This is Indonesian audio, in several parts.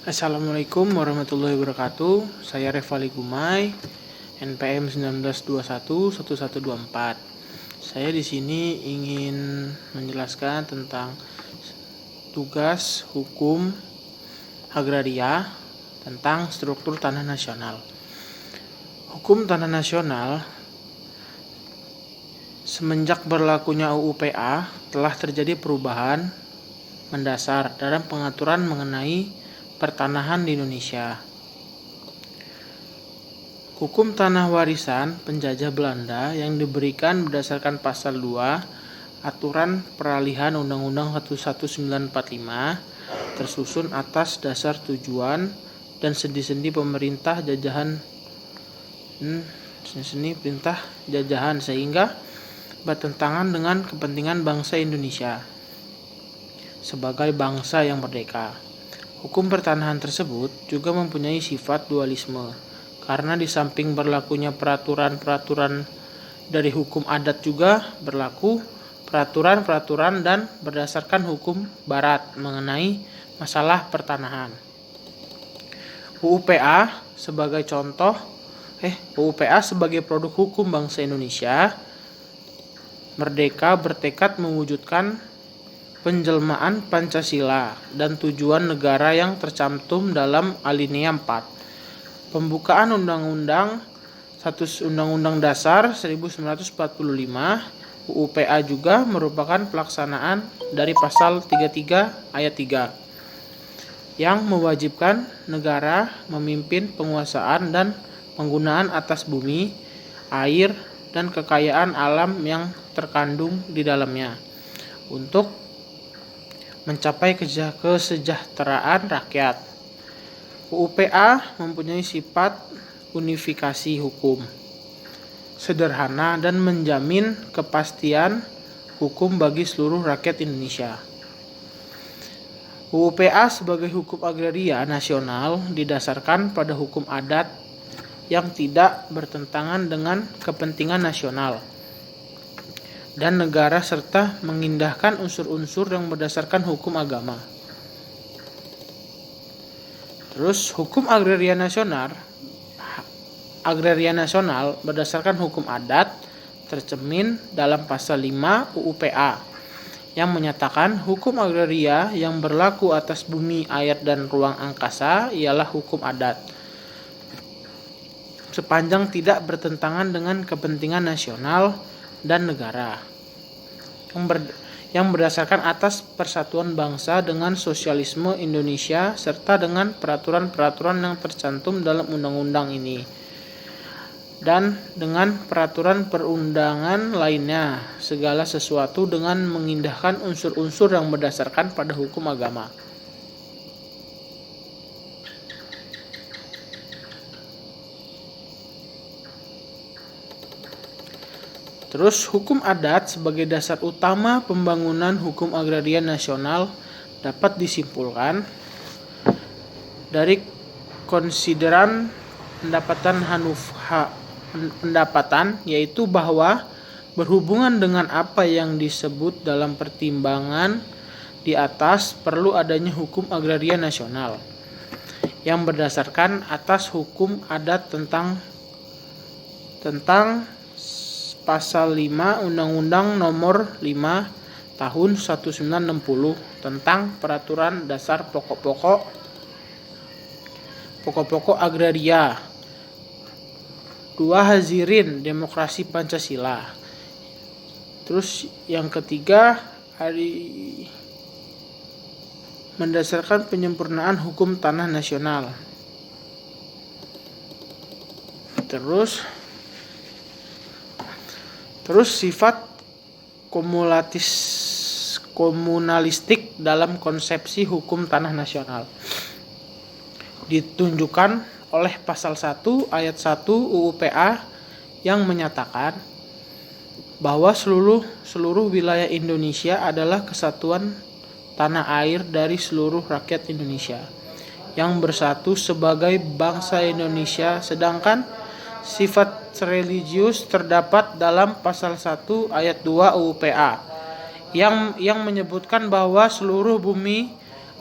Assalamualaikum warahmatullahi wabarakatuh. Saya Revali Gumai, NPM 19211124. Saya di sini ingin menjelaskan tentang tugas hukum agraria tentang struktur tanah nasional. Hukum tanah nasional semenjak berlakunya UU PA telah terjadi perubahan mendasar dalam pengaturan mengenai pertanahan di Indonesia. Hukum tanah warisan penjajah Belanda yang diberikan berdasarkan pasal 2 Aturan Peralihan Undang-Undang 1945 tersusun atas dasar tujuan dan sendi-sendi pemerintah jajahan sehingga bertentangan dengan kepentingan bangsa Indonesia sebagai bangsa yang merdeka. Hukum pertanahan tersebut juga mempunyai sifat dualisme, karena di samping berlakunya peraturan-peraturan dari hukum adat juga berlaku peraturan-peraturan dan berdasarkan hukum barat mengenai masalah pertanahan. UU PA sebagai produk hukum bangsa Indonesia merdeka bertekad mewujudkan penjelmaan Pancasila dan tujuan negara yang tercantum dalam alinea 4. Pembukaan Undang-Undang Dasar 1945 UU PA juga merupakan pelaksanaan dari pasal 33 ayat 3 yang mewajibkan negara memimpin penguasaan dan penggunaan atas bumi, air, dan kekayaan alam yang terkandung di dalamnya untuk mencapai kesejahteraan rakyat. UU PA mempunyai sifat unifikasi hukum, sederhana dan menjamin kepastian hukum bagi seluruh rakyat Indonesia. UU PA sebagai hukum agraria nasional didasarkan pada hukum adat yang tidak bertentangan dengan kepentingan nasional dan negara serta mengindahkan unsur-unsur yang berdasarkan hukum agama. Terus hukum agraria nasional berdasarkan hukum adat tercermin dalam pasal 5 UU PA yang menyatakan hukum agraria yang berlaku atas bumi, air, dan ruang angkasa ialah hukum adat sepanjang tidak bertentangan dengan kepentingan nasional dan negara yang berdasarkan atas persatuan bangsa dengan sosialisme Indonesia serta dengan peraturan-peraturan yang tercantum dalam undang-undang ini dan dengan peraturan perundangan lainnya, segala sesuatu dengan mengindahkan unsur-unsur yang berdasarkan pada hukum agama. Terus hukum adat sebagai dasar utama pembangunan hukum agraria nasional dapat disimpulkan dari konsideran pendapatan yaitu bahwa berhubungan dengan apa yang disebut dalam pertimbangan di atas perlu adanya hukum agraria nasional yang berdasarkan atas hukum adat tentang Pasal 5 Undang-Undang Nomor 5 Tahun 1960 tentang Peraturan Dasar Pokok-pokok Agraria 2 Hazirin Demokrasi Pancasila. Terus yang ketiga mendasarkan penyempurnaan hukum tanah nasional. Terus sifat komunalistik dalam konsepsi hukum tanah nasional ditunjukkan oleh pasal 1 ayat 1 UU PA yang menyatakan bahwa seluruh wilayah Indonesia adalah kesatuan tanah air dari seluruh rakyat Indonesia yang bersatu sebagai bangsa Indonesia, sedangkan sifat religius terdapat dalam pasal 1 ayat 2 UU PA yang menyebutkan bahwa seluruh bumi,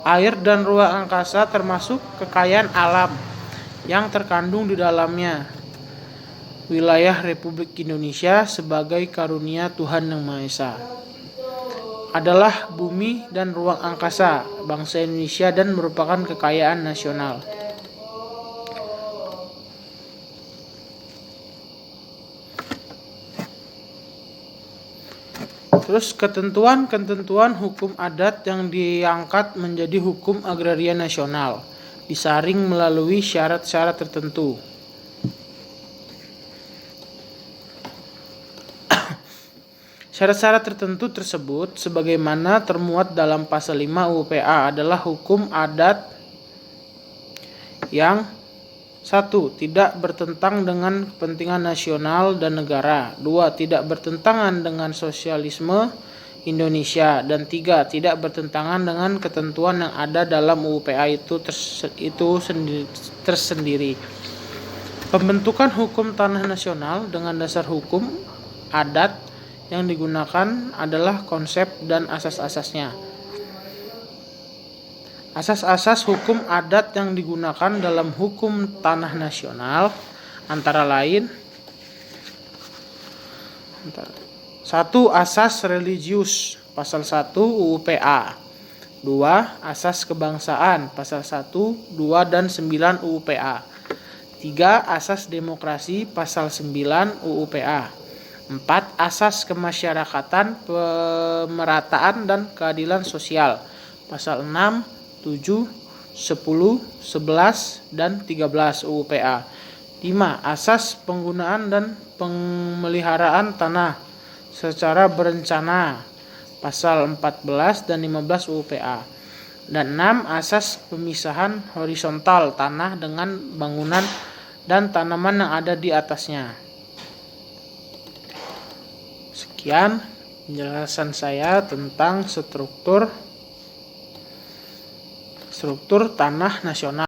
Air dan ruang angkasa termasuk kekayaan alam yang terkandung di dalamnya. Wilayah Republik Indonesia sebagai karunia Tuhan Yang Maha Esa adalah bumi dan ruang angkasa bangsa Indonesia dan merupakan kekayaan nasional. Terus ketentuan hukum adat yang diangkat menjadi hukum agraria nasional disaring melalui syarat-syarat tertentu. Syarat-syarat tertentu tersebut sebagaimana termuat dalam pasal 5 UU PA adalah hukum adat yang 1. Tidak bertentangan dengan kepentingan nasional dan negara. 2. Tidak bertentangan dengan sosialisme Indonesia. Dan 3. Tidak bertentangan dengan ketentuan yang ada dalam UU PA itu tersendiri. Pembentukan hukum tanah nasional dengan dasar hukum adat yang digunakan adalah konsep dan asas-asasnya. Asas-asas hukum adat yang digunakan dalam hukum tanah nasional antara lain 1. Asas religius pasal 1 UU PA. 2. Asas kebangsaan pasal 1, 2 dan 9 UU PA. 3. Asas demokrasi pasal 9 UU PA. 4. Asas kemasyarakatan, pemerataan dan keadilan sosial pasal 6, 7, 10, 11, dan 13 UU PA. 5. Asas penggunaan dan pemeliharaan tanah secara berencana pasal 14 dan 15 UU PA. Dan 6. Asas pemisahan horizontal tanah dengan bangunan dan tanaman yang ada di atasnya. Sekian penjelasan saya tentang struktur tanah nasional.